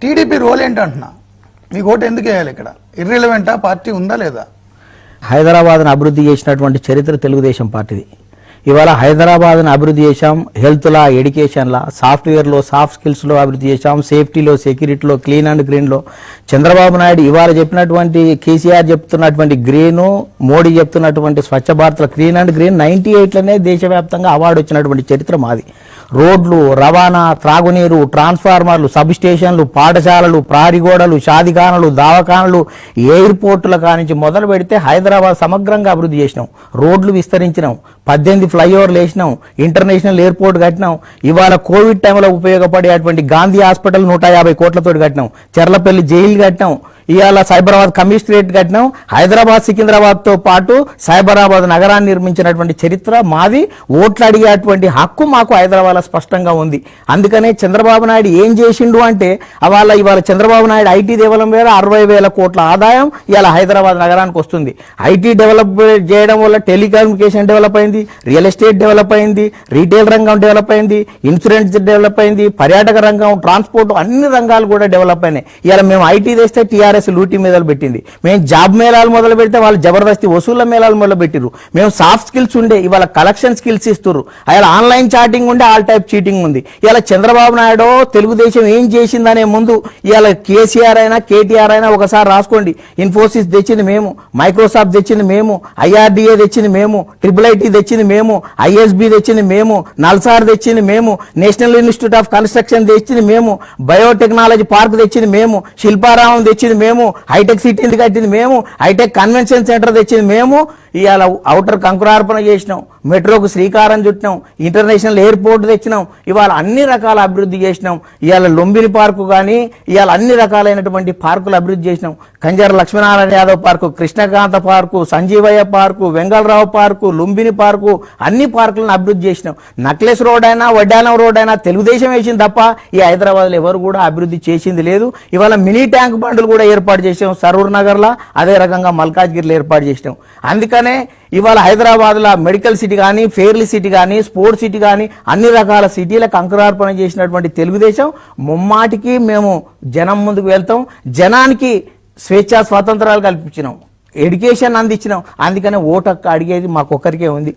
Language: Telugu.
టీడీపీ రోల్ ఏంటంటున్నా, మీకు ఓటు ఎందుకు వేయాలి? ఇక్కడ ఇర్రిలవెంటా, పార్టీ ఉందా లేదా? హైదరాబాద్ను అభివృద్ధి చేసినటువంటి చరిత్ర తెలుగుదేశం పార్టీది. ఇవాళ హైదరాబాద్ను అభివృద్ధి చేశాం, హెల్త్లో, ఎడ్యుకేషన్లో, సాఫ్ట్వేర్లో, సాఫ్ట్ స్కిల్స్లో అభివృద్ధి చేశాం, సేఫ్టీలో, సెక్యూరిటీలో, క్లీన్ అండ్ గ్రీన్లో. చంద్రబాబు నాయుడు ఇవాళ చెప్పినటువంటి కేసీఆర్ చెప్తున్నటువంటి గ్రీను, మోడీ చెప్తున్నటువంటి స్వచ్ఛ భారత్లో క్లీన్ అండ్ గ్రీన్ 98లోనే దేశవ్యాప్తంగా అవార్డు వచ్చినటువంటి చరిత్ర మాది. రోడ్లు, రవాణా, త్రాగునీరు, ట్రాన్స్ఫార్మర్లు, సబ్ స్టేషన్లు, పాఠశాలలు, ప్రారిగోడలు, షాదిఖానలు, దావఖానలు, ఎయిర్పోర్టుల కానించి మొదలు పెడితే హైదరాబాద్ సమగ్రంగా అభివృద్ధి చేసినాం. రోడ్లు విస్తరించినాం, 18 ఫ్లైఓవర్లు వేసినాం, ఇంటర్నేషనల్ ఎయిర్పోర్ట్ కట్టినాం. ఇవాళ కోవిడ్ టైంలో ఉపయోగపడేటువంటి గాంధీ హాస్పిటల్ 150 కోట్లతో కట్టినాం. చెర్లపల్లి జైలు కట్టినాం. ఇవాళ సైబరాబాద్ కమిషనరేట్ కట్టినాం. హైదరాబాద్, సికింద్రాబాద్తో పాటు సైబరాబాద్ నగరాన్ని నిర్మించినటువంటి చరిత్ర మాది. ఓట్లు అడిగేటువంటి హక్కు మాకు హైదరాబాద్లో స్పష్టంగా ఉంది. అందుకనే చంద్రబాబు నాయుడు ఏం చేసిండు అంటే, ఇవాళ చంద్రబాబు నాయుడు ఐటీ డెవలప్ మీద 60,000 కోట్ల ఆదాయం ఇవాళ హైదరాబాద్ నగరానికి వస్తుంది. ఐటీ డెవలప్ చేయడం వల్ల టెలికమ్యూనికేషన్ డెవలప్ అయింది, రియల్ ఎస్టేట్ డెవలప్ అయింది, రీటైల్ రంగం డెవలప్ అయింది, ఇన్సూరెన్స్ డెవలప్ అయింది, పర్యాటక రంగం, ట్రాన్స్పోర్ట్, అన్ని రంగాలు కూడా డెవలప్ అయినాయి. ఇవాళ మేము ఐటీ తెస్తే టీఆర్ఎస్ లూటీ మేళాలు పెట్టింది. మేము జాబ్ మేళాలు మొదలు పెడితే వాళ్ళు జబర్దస్తి వసూళ్ల మేళాలు మొదలు పెట్టిరు. మేము సాఫ్ట్ స్కిల్స్ ఉండే ఇవాళ కలెక్షన్ స్కిల్స్ ఇస్తున్నారు. అలా ఆన్లైన్ చాటింగ్ ఉండే ఆల్ టైప్ చీటింగ్ ఉంది. ఇలా చంద్రబాబు నాయుడు తెలుగుదేశం ఏం చేసిందనే ముందు ఇవాళ కేసీఆర్ అయినా కేటీఆర్ అయినా ఒకసారి రాసుకోండి. ఇన్ఫోసిస్ తెచ్చింది మేము, మైక్రోసాఫ్ట్ తెచ్చింది మేము, ఐఆర్డీఏ తెచ్చింది మేము, IIIT తెచ్చింది మేము, ISB తెచ్చింది మేము, నల్సార్ తెచ్చింది మేము, నేషనల్ ఇన్స్టిట్యూట్ ఆఫ్ కన్స్ట్రక్షన్ తెచ్చింది మేము, బయోటెక్నాలజీ పార్క్ తెచ్చింది మేము, శిల్పారామం తెచ్చింది మేము, హైటెక్ సిటీ కట్టింది మేము, హైటెక్ కన్వెన్షన్ సెంటర్ తెచ్చింది మేము. ఇవాళ ఔటర్ కంకురార్పణ చేసినాం, మెట్రోకు శ్రీకారం చుట్టినాం, ఇంటర్నేషనల్ ఎయిర్పోర్ట్ తెచ్చినాం. ఇవాళ అన్ని రకాల అభివృద్ధి చేసినాం. ఇవాళ లుంబిని పార్కు కానీ ఇవాళ అన్ని రకాలైనటువంటి పార్కులు అభివృద్ధి చేసినాం. Kanjara Lakshminarayana Yadav park, Krishnakanta park, Sanjeevaiah park, Vengalarao park, Lumbini park, అన్ని పార్కులను అభివృద్ధి చేసినాం. నక్లెస్ రోడ్ అయినా, వడ్డానం రోడ్ అయినా తెలుగుదేశం వేసింది తప్ప ఈ హైదరాబాద్లో ఎవరు కూడా అభివృద్ధి చేసింది లేదు. ఇవాళ మినీ ట్యాంక్ బండ్లు కూడా ఏర్పాటు చేసాం సరూర్ నగర్లో, అదే రకంగా మల్కాజ్గిరిలో ఏర్పాటు చేసినాం. అందుకనే ఇవాళ హైదరాబాద్లో మెడికల్ సిటీ కానీ, ఫెయిర్లీ సిటీ కానీ, స్పోర్ట్స్ సిటీ కానీ అన్ని రకాల సిటీలకు అంకురార్పణ చేసినటువంటి తెలుగుదేశం ముమ్మాటికి మేము జనం ముందుకు వెళ్తాం. జనానికి స్వేచ్ఛా స్వాతంత్రాలు కల్పించినాం, ఎడ్యుకేషన్ అందించినాం. అందుకనే ఓటు హక్కు అడిగేది మాకొక్కరికే ఉంది.